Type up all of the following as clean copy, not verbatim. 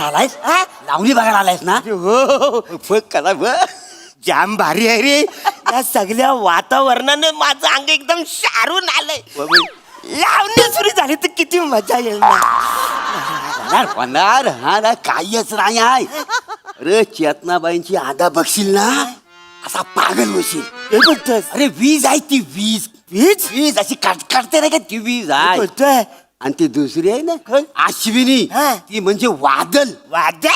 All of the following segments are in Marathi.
बघायला आलायस लावणी बघायला आलायस ना हो कला जाम भारी आहे रे. या सगळ्या वातावरणाने माझं अंग एकदम शारून आलंय. लावणी सुरू झाली तर किती मजा येईल ना. होणार हा ना काहीच नाही आहे. अरे चेतनाबाईंची आधा बघशील ना असा पागल होशील. हे बोलतोस? अरे वीज आहे ती वीज वीज वीज अशी काटते नाही का ती वीज हे आहे. बोलतोय? आणि ती दुसरी आहे ना कोण? अश्विनी हा. ती म्हणजे वादल. वादळ?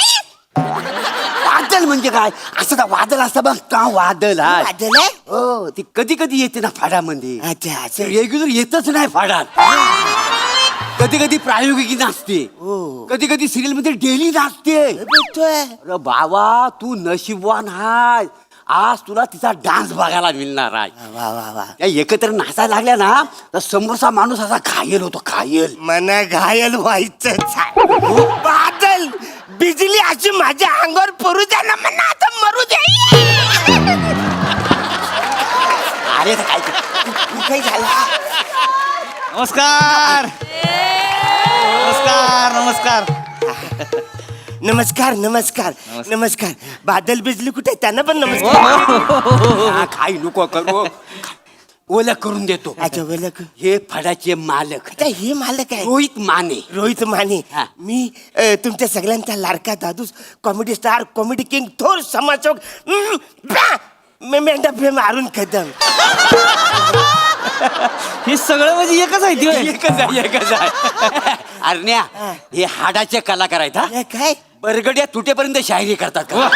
वादल म्हणजे काय असं वादल असतं बघ का वादल आहे. वादळ आहे? हो ती कधी कधी येते ना फाडामध्ये. अच्छा असं. रेग्युलर येतच नाही फाडात. कधी कधी प्रायोगिकी नाचते हो. कधी कधी सिरियल मध्ये डेली नाचते. हे बोलतोय? अरे बाबा तू नशीबवान हाय आज तुला तिचा डान्स बघायला मिळणार आहे. वा वा वा. त्या एकत्र नाचायला लागल्या ना तर समोरचा माणूस असा घायल होतो घायल. मना घायल व्हायचं. बादल बिजली अशी माझ्या अंगावर पडू द्या ना म्हणा आता मरू दे. अरे काय काही झालं? नमस्कार नमस्कार नमस्कार नमस्कार नमस्कार नमस्कार. बादल बिजली कुठे आहे? त्यांना पण नमस्कार. हा, काही नको करू ओला करून देतो. अच्छा बोला की. हे फडाचे मालक अच्छा हे मालक आहे रोहित माने. रोहित माने. हा. मी तुमच्या सगळ्यांचा लाडका दादूस कॉमेडी स्टार कॉमेडी किंग थोर समाजक मेंढा प्रेम अरुण कदम. हे सगळं म्हणजे एकच आहे ती होय? एकच आहे एकच आहे. अरण्या हे हाडाचे कलाकार आहेत हा. हे काय बरगड्या तुटेपर्यंत शायरी करतात का?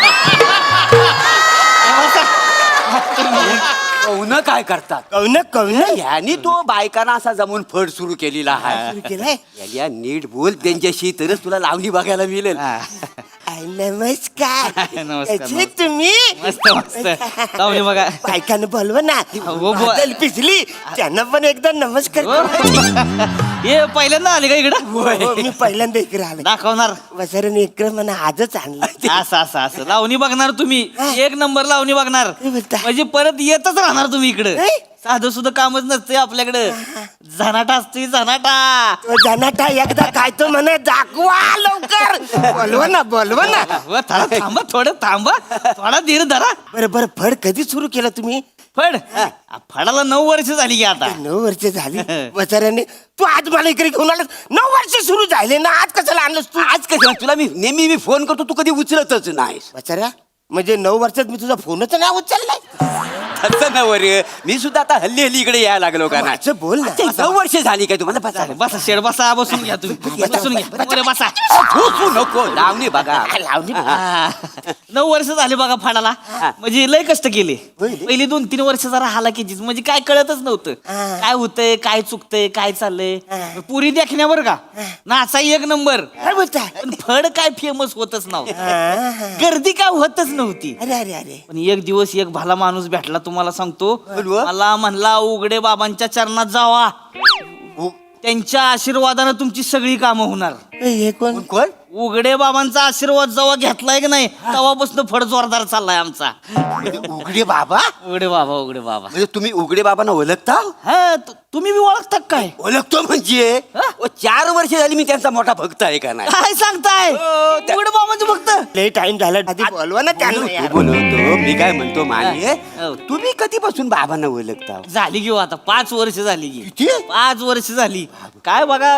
कौन काय करतात कौन कौन यांनी तो बायकांना असा जमून फड सुरू केलेला आहे. सुरू केलंय? याला नीट बोल त्यांच्याशी तरच तुला लावणी बघायला मिळेल. नमस्कार. नमस्कार, कसे तुम्ही? मस्त मस्त लावणी बघा. बायकांना बोलवा ना. हो, बादल पिसली त्यांना पण एकदा नमस्कार हो. करा. हे पहिल्यांदा आले का इकडं हो, मी पहिल्यांदा इकडे आलो. दाखवणार वसरने इकडे मला आजच आणलं. असं असं असं लावणी बघणार तुम्ही एक नंबर लावणी बघणार काय बोलता? म्हणजे परत येतच राहणार तुम्ही इकडं. हे? साधं सुद्धा कामच नसतंय आपल्याकडं. झनाटा असतोय झनाटा. तो जनाटा एकदा काय तो म्हणा दाखवा लवकर. बोलवा ना बोलवा ना. व थोडं थांबा थोडं थांबा थोडा धीर धरा. बरं बरं फड कधी सुरू केलं तुम्ही? फड फडाला 9 वर्ष झाली की आता. 9 वर्ष झाली. वसऱ्याने तू आज मला इकडे घेऊन आलास. 9 वर्ष सुरू झाले ना आज कशाला आणलंस तू? आज कसं तुला मी नेहमी फोन करतो तू कधी उचलतच नाहीस. वसऱ्या म्हणजे 9 वर्षात मी तुझा फोनच नाही उचललाय. तसं ना वर मी सुद्धा आता हल्ली हल्ली इकडे यायला लागलो का नाही. असं बोल ना. 9 वर्ष झाली काय तुम्हाला बसा बसा शेड बसा बसून घ्या तुम्ही बसून घ्या बरं, बसा. तू नको लावणी बघा. लावणी. 9 वर्ष झाले बघा फाडाला. म्हणजे लय कष्ट केले. होय. पहिली 2-3 वर्ष जरा हालाकीचीच म्हणजे काय कळतच नव्हतं. काय होतंय काय चुकतंय काय चाललंय. पुरी देखण्यावर का नाचा एक नंबर. काय बोलता? पण फड काय फेमस होतच नव्हतं. गर्दी काय होतच नव्हती. अरे अरे अरे. पण एक दिवस एक भला माणूस भेटला तुम्हाला सांगतो. बोलवा. मला म्हणला उघडे बाबांच्या चरणात जावा त्यांच्या आशीर्वादानं तुमची सगळी कामं होणार. हे कोण? कोण उघडे बाबांचा आशीर्वाद जेव्हा घेतलाय की नाही तेव्हापासून फड जोरदार चाललाय आमचा. उघडे बाबा उघडे बाबा उघडे बाबा. म्हणजे तुम्ही उघडे बाबांना ओळखता? हा तुम्ही बी ओळखता काय? ओळखतो म्हणजे हा? 4 वर्ष झाली मी त्यांचा मोठा भक्त आहे का नाही. काय सांगताय? हो, त्या- उघडे बाबांचं फक्त लय टाइम झाला आधी बोलवा ना त्यांना तू यार. बोलवतो मी काय म्हणतो माने हो. तुम्ही कधीपासून बाबांना ओळखता? झाली घेऊ आता 5 वर्ष झाली की. किती? 5 वर्ष झाली. काय बघा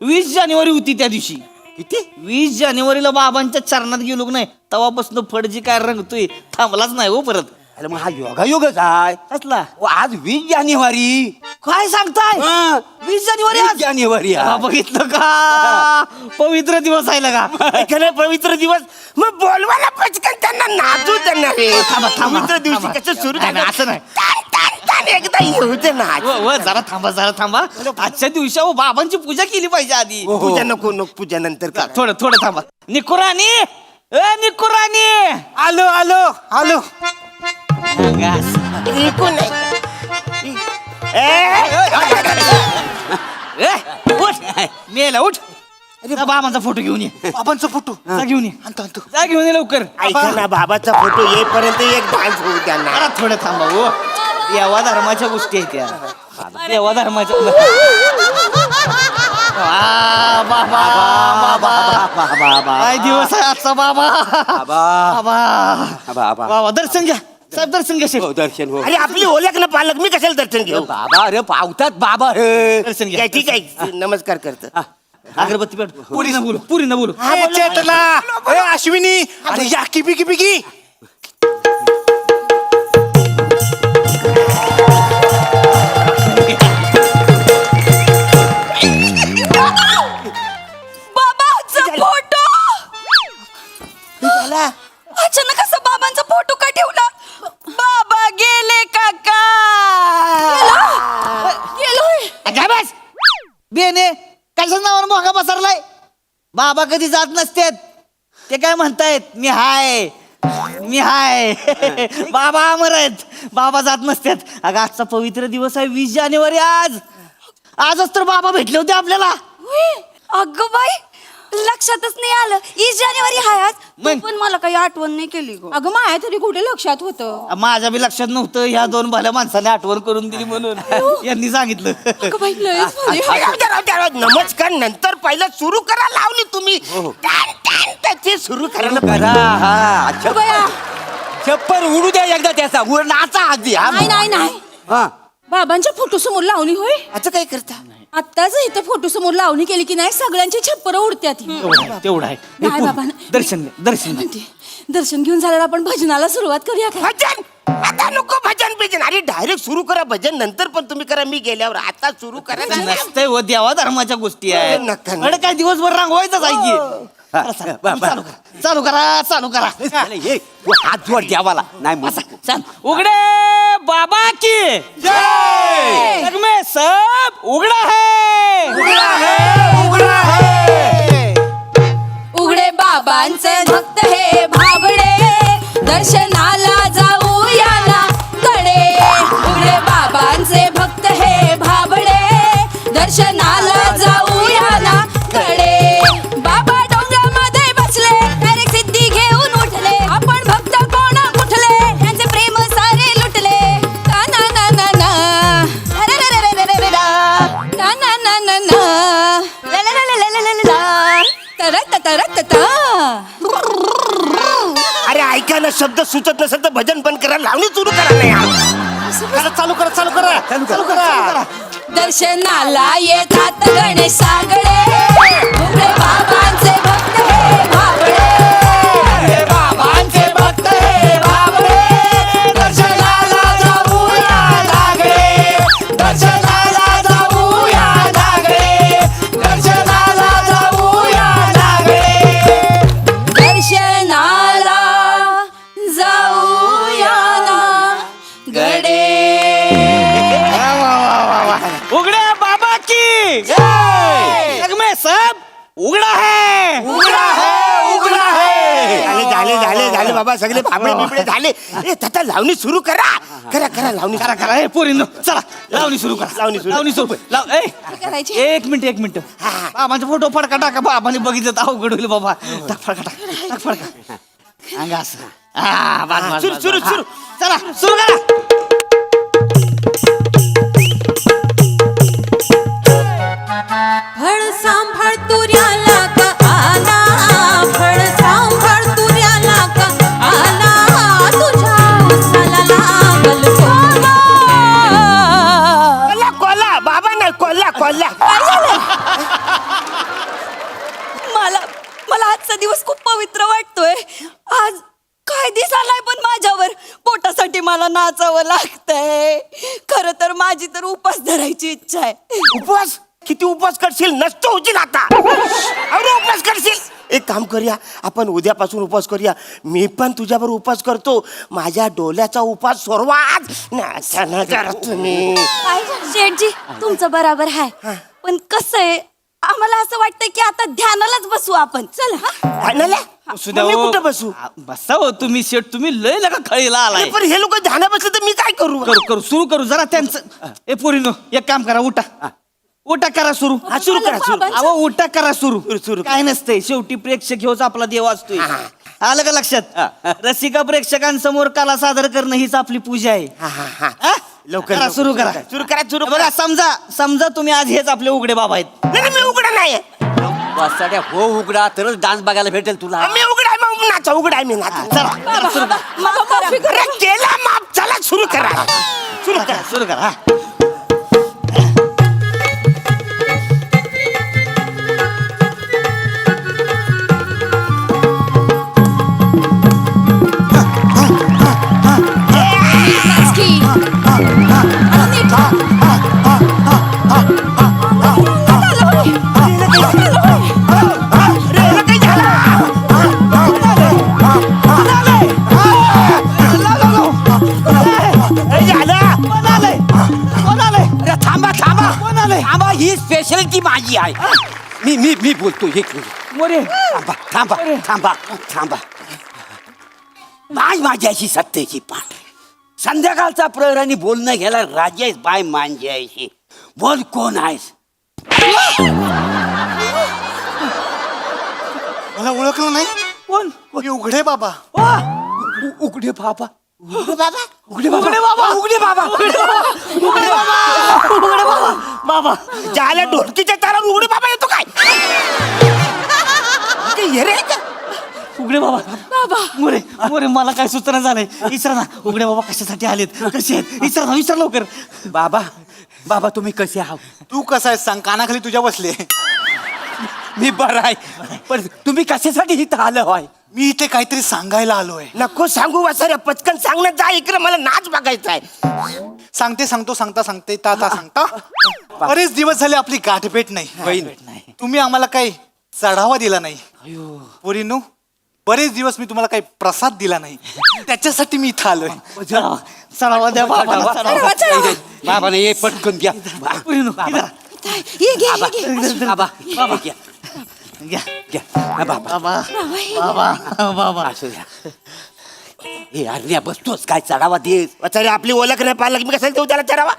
20 जानेवारी होती त्या दिवशी. किती? 20 जानेवारीला बाबांच्या चरणात गेलो की नाही तेव्हापासून फड जी काय रंगतोय थांबलाच नाही हो परत. अरे मग हा योगायोगच आहे. कसला? आज 20 जानेवारी. काय सांगताय? हा. 20 जानेवारी 20 आज? जानेवारी हा, आहे. बघितलं का पवित्र दिवस आहे का? एखादा पवित्र दिवस मग बोलवा ना पटकन त्यांना नाचू त्यांना रे. थांबा, थांबा, पवित्र दिवशी थांबा. कसं सुरू नाही, झालं? असं नाही. तान, तान, तान, एकदा येऊ दे ना. जरा थांबा आजच्या दिवशी अहो, बाबांची पूजा केली पाहिजे आधी. पूजा नको नको पूजा नंतर कर. थोडं थांबा. निकुराणी निकुराणी आलो आलो आलो. घास. ऐकून नाही. उठ मेला उठ. जा बाबांचा फोटो घेऊन ये. बाबांचा फोटो जा घेऊन ये. आणतो आणतो. जा घेऊन ये लवकर. ऐका ना बाबाचा फोटो येईपर्यंत एक डान्स होऊ द्या ना. जरा थोडं थांबा हो. देवा धर्माच्या गोष्टी आहेत त्या. देवा धर्माच्या काय दिवस आहे आजचा बाबा बाबा बाबा दर्शन घ्या साहेब दर्शन घ्या शेठ. दर्शन हो अरे आपली ओळख ना पालक, मी कशाला दर्शन घेऊ? बाबा अरे पावतात बाबा हे दर्शन घ्या काय ठीक आहे, नमस्कार करतो. अगरबत्ती पेट पुरी न बोलू चेतला ए अश्विनी अरे या किपी किपी की बाबाचा फोटो अचानक असं बाबांचा फोटो का ठेवला? बाबा गेले काका गेलोय. काय बस बेने कशाच नावावर मोगा पसरलाय? बाबा कधी जात नसतेत. ते काय म्हणतायत मी हाय बाबा अमर आहेत. बाबा जात नसतात. अगं आजचा पवित्र दिवस आहे 20 जानेवारी. आजच तर बाबा भेटले होते आपल्याला. अगं बाई लक्षातच नाही आलं 20 जानेवारी हाय आज. तू मग? पण मला काही आठवण नाही केली गं. अगं माया तरी कुठे लक्षात होतं. माझ्या बी लक्षात नव्हतं. ह्या दोन भल्या माणसाने आठवण करून दिली म्हणून यांनी सांगितलं. अगं बाई लयच भारी. नमस्कार नंतर पहिलं सुरू करा लावली तुम्ही. त्याचे सुरू करा ना. करा हा अगं बाया. चप्पल उडू द्या एकदा त्याचा उड नाचा आधी हा नाही हा बाबांच्या फोटो समोर लावणी होय. आता काय करता? आत्ताच इथं फोटो समोर लावणी केली की नाही सगळ्यांची छप्पर उडत्यात. तेवढं आहे. हे नाही पूर्ण. बाबा. दर्शन घ्या. म्हणते दर्शन घेऊन झाल्यावर आपण भजनाला सुरुवात करूया का? भजन आता नको भजन बिजन. अरे डायरेक्ट सुरू करा भजन, नंतर पण तुम्ही करा. मी गेल्यावर आता सुरू करा ना. नसतंय व देवा धर्माच्या गोष्टी आहेत. नका, नका. अरे काय दिवसभर रांगवायचंच आहे की. चालू करा ये तू हात जोड देवाला नाही मग उघडे बाबा की जय. जग में सब उघडा है उघडे बाबांचे भक्त हे भाबडे दर्शनाला जाऊया ना कडे. उघडे बाबांचे भक्त हे भाबडे दर्शनाला जाऊया ना कडे. बाबा डोंगरामध्ये बसले डायरेक्ट सिद्धी घेऊन उठले. आपण भक्त कोणा कुठले त्यांचे प्रेम सारे लुटले. ना ना ना ना ना रे रे रे रे रे रे रा. ना ना ना ना ना ला ला ला ला ला ला ला ला. तरत तरत ता. अरे ऐका ना, शब्द सुचत नसेल तर भजन बंद करा, लावणी सुरू करा ना यार. चालू करा. दर्शनाला येतात गणेश सागडे. उघडे बाबांचे भक्त हे भाबडे. बाबांचे भक्त हे भाबडे दर्शनाला जाऊया लागले. दर्शनाला जाऊया लागले. दर्शनाला जाऊया लागले. दर्शनाला जाऊया ना गडे. उघडे बाबा की जय. जग में सब उघडा है झाले बाबा, सगळे फाबडे बिबडे झाले. ए तथा लावणी सुरू करा लावणी. करा हे पोरींनो चला लावणी सुरू करा. लावणी सुरू लाव. करायची? एक मिनिट बाबांचा फोटो फडका टाका. बाबाने बघितलं तर अवघड होईल बाबा. टाक फडका अंगा असं. हा बस. सुरू. चला सुरू करा. फळ सांभाळ तुर्याला का आला. फळ सांभाळ तुर्याला का आला. तुझ्या उसाला लागल कोला. कोल्हा बाबा नाही, कोल्हा. मला आजचा दिवस खूप पवित्र वाटतोय. आज काय दिसालाय पण माझ्यावर पोटासाठी मला नाचावं लागतंय. खरं तर माझी तर उपास धरायची इच्छा आहे. उपवास किती उपवास करशील? नसतो होशील आता. अरे उपवास करशील. एक काम करूया, आपण उद्यापासून उपवास करूया. मी पण तुझ्यावर उपवास करतो. माझ्या डोल्याचा उपवास सोडवा आज. नाचा जरा तुम्ही. काय शेठजी तुमचं बराबर आहे. पण कसं आहे आम्हाला असं वाटतंय की आता ध्यानालाच बसू आपण. चल ध्यानाला? मग मी कुठं बसू? बसा हो तुम्ही शेठ. तुम्ही लय लगा खळीला आलाय. पण हे लोक ध्याना बसले तर मी काय करू? करू सुरू करू जरा त्यांचं. ए पोरीनो एक काम करा. उठा करा सुरू. सुरू करा. अहो उठा करा सुरू. सुरू. काय नसतंय शेवटी प्रेक्षक हेच आपला देव असतोय. आलं का लक्षात? रसिका प्रेक्षकांसमोर कला सादर करणं हीच आपली पूजा आहे. हा. लवकर करा, सुरू करा. सुरू करा सुरू बघा समजा समजा तुम्ही आज हेच आपले उघडे बाबा आहेत. नाही मी उघडा नाही वासाड्या हो उघडा तरच डान्स बघायला भेटेल तुला. मी उघडा आहे मग नाचा उघडा आहे मी नाचा चला माफी करा. अरे केला माफ चला सुरू करा सुरू करा सुरू करा हा. थांबा थांबा थांबा ही स्पेशालिटी माझी आहे. मी बोलतो एक मिनिट. मोरे थांबा थांबा थांबा थांबा बाय माझ्याशी सत्तेची पाठ. संध्याकाळचा प्रहरानी बोलणं घ्यायला राजी आहेस बाय मांज्याशी. बोल कोण आहेस. मला ओळखलं नाही. कोण मी उघडे बाबा. उघडे बाबा उघडे बाबा उघडे बाबा उघडे बाबा उघडे बाबा बाबा ज्याला ढोलकीच्या तारावर उघडे बाबा येतो काय ते येरे आहे का? उघडे बाबा मोरे मोरे मला काय सूचना झालंय. विचारा ना उघडे बाबा कशासाठी आलेत कसे आहेत विचार लवकर. बाबा बाबा तुम्ही कसे आहात. तू कसा आहेस सांग. कानाखाली तुझ्या बसले. मी बरं आहे पण तुम्ही कशासाठी इथं आलं होय. मी इथे काहीतरी सांगायला आलोय. नको सांगू वासाऱ्या पटकन सांगण्यात जा इकडे मला नाच बघायचा आहे. सांगते ता सांगता. बरेच दिवस झाले आपली गाठभेट नाही. तुम्ही आम्हाला काही चढावा दिला नाही. पोरींनो बरेच दिवस मी तुम्हाला काही प्रसाद दिला नाही. त्याच्यासाठी मी इथं आलोय. चढावा द्या बाबा चढावा. बाबा नाही ये पटकन घ्या. पुरीनो, इधर. ये घे, ये घे. बाबा बाबा घ्या घ्या. घ्या हा, बाबा बाबा बाबा असं द्या. हे अरण्या बसतोस काय चढावा देस. वासाऱ्या आपली ओळख नाही पाहिलं की मी कशाला देऊ त्याला चढावा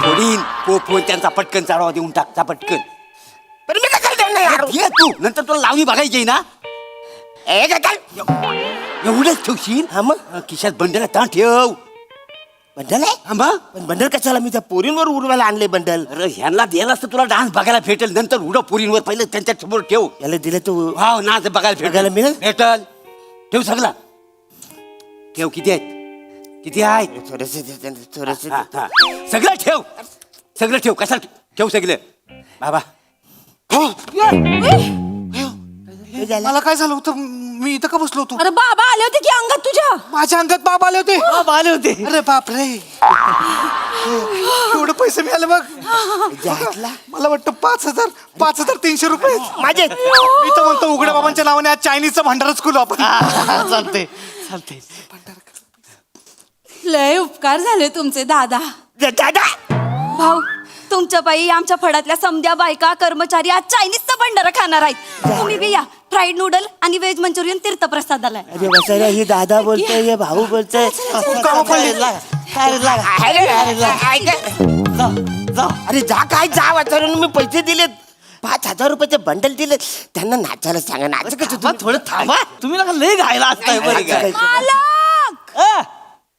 थोडीन पोन त्यांचा पटकन चढावा देऊन टाकता पटकन. पण मी कशाला देऊ नाही यार? घे तू नंतर तुला लावणी बघायची ना. ए काय काय एवढंच ठेवशील. हा मग खिशात बंडला ताण ठेव. बंडल आहे हा मग पण बंडल कशाला मी त्या पोरींवर उडवायला आणले बंडल अरे ह्यांना द्यायला असतं तुला डान्स बघायला भेटेल. नंतर उडव पुरींवर पहिलं त्यांच्या समोर ठेव. याला दिलं तू वाव नाच बघायला बघायला मिळेल? भेटल. ठेव सगळं ठेव. किती आहेत किती आहेत थोडस हा, हा. सगळं ठेव सगळं ठेव. कशाला ठेव सगळं बाबा. मला काय झालं होतं. मी इथं का बसलो होतो. अरे बाबा आले होते की अंगात तुझ्या. माझ्या अंगात बाबा आले होते. बाबा आले होते. अरे बापरे. एवढे पैसे मिळाले बघ. मला वाटतं 5,300 रुपये माझे मी तर म्हणतो उघड्या बाबांच्या नावाने आज चायनीजचा भांडारच खुलो आपण. चालते चालते. लय उपकार झाले तुमचे दादा. दादा भाऊ तुमच्या बाई आमच्या फडातल्या समध्या बायका कर्मचारी आज चायनीजचा भंडारा खाणार आहेत. तुम्ही बी या. फ्राईड नूडल आणि व्हेज मंचुरियन तीर्थप्रसादाला आहे. अरे वसाऱ्या ही दादा बोलतोय हे भाऊ बोलतोय अरे जा काय जा वाचारून मी पैसे दिलेत 5,000 रुपयाचे बंडल दिले त्यांना नाचायला सांगा नाच थांबा, थोडं थांबा. तुम्ही नका लय घायला असताय बरं का. मालक अ,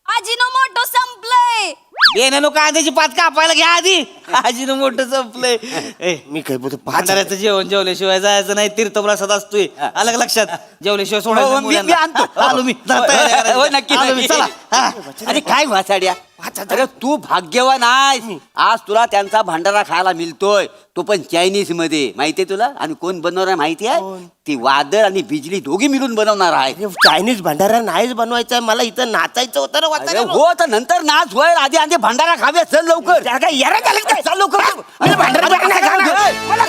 अजिनोमोटो संपलंय. बेण्यानो कांद्याची पात कापायला घ्या आधी. आजीनं मोठं संपलंय. ए, मी काय बोलतो 5,000 भांडाऱ्याचं जेवण जेवल्याशिवाय जायचं नाही. तीर्थप्रसाद असतोय अलग लक्षात. जेवल्याशिवाय सोडायचं हो, नाही मी मुलांना. आणतो. आलो मी. हो, नक्की, आलो मी. नक्की. चला. हा. अरे काय वासाड्या. अरे तू भाग्यवान आहेस. आज तुला त्यांचा भंडारा खायला मिळतोय. तो पण चायनीज मध्ये. माहितीये तुला आणि कोण बनवणार आहे माहिती आहे. ती वादळ आणि बिजली दोघी मिळून बनवणार आहे. चायनीज भंडारा नाहीच बनवायचा मला इथं नाचायचं होतं ना अरे वाचायला हो तर नंतर नाच होईल. आधी आधी भंडारा खाव्या चल लवकर. काय यारा झालं काय चल लवकर. मला भंडारा नाही खाणार. मला